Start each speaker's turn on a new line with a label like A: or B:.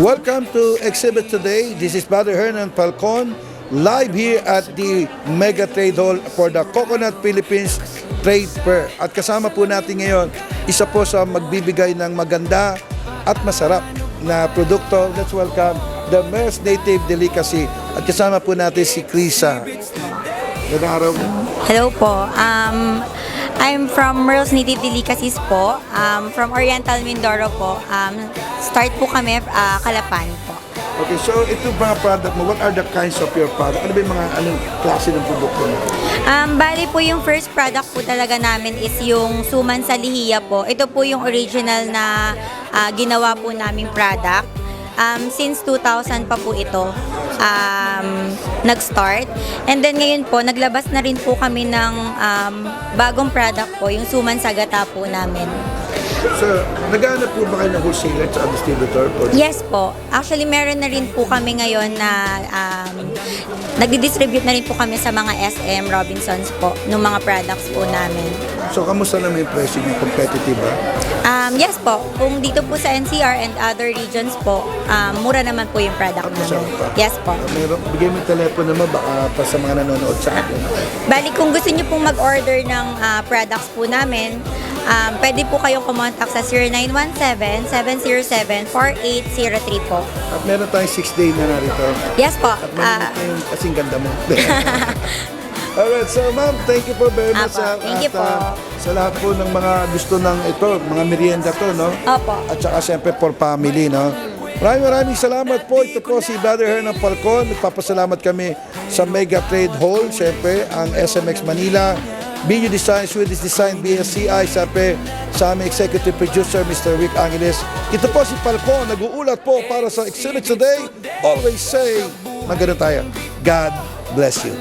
A: Welcome to Exhibit Today. This is Brother Hernan Falcon, live here at the Mega Trade Hall for the Coconut Philippines Trade Fair. At kasama po natin ngayon, isa po sa magbibigay ng maganda at masarap na produkto. Let's welcome the Mer's Native Delicacy. At kasama po natin si Krisa. Magandang araw.
B: Hello po. I'm from Mer's Native Delicacies po. From Oriental Mindoro po. Start po kami, Calapan po.
A: Okay, so ito mga product mo, what are the kinds of your product? Ano ba yung mga anong klase ng produkto mo?
B: Bali po yung first product po talaga namin is yung suman sa lihiya po. Ito po yung original na ginawa po naming product. Since 2000 pa po ito nag-start. And then ngayon po, naglabas na rin po kami ng bagong product po, yung suman sa gata po namin.
A: So, naghahanap po ba kayo ng wholesaler at distributor?
B: Yes po. Actually, meron na rin po kami ngayon na nagdi-distribute na rin po kami sa mga SM, Robinsons po, ng mga products po namin.
A: So, kamusta naman yung presyo niyo? Competitive ba?
B: Yes po. Kung dito po sa NCR and other regions po, mura naman po yung product namin. Yes po.
A: Bigay mo yung telepono mo baka pa sa mga nanonood sa atin.
B: Bali, kung gusto niyo pong mag-order ng products po namin, pwede po kayong kumontak sa 0917-707-4803 po.
A: At meron tayong 6-day na narito.
B: Yes po.
A: At malimit na yung kasing ganda mo. Alright, so ma'am, thank you po very much.
B: Thank you po.
A: Sa lahat po ng mga gusto ng ito, mga merienda to, no?
B: Opo.
A: At saka siyempre for family, no? Maraming salamat po. Ito po si Brother Hernan Falcon. Nagpapasalamat kami sa Mega Trade Hall. Siyempre, ang SMX Manila. Video Design, Swedish Design, BSCI. Siyempre, sa aming Executive Producer, Mr. Rick Angeles. Ito po si Falcon. Nag-uulat po para sa Exhibit Today. Always say, maganda tayo. God bless you.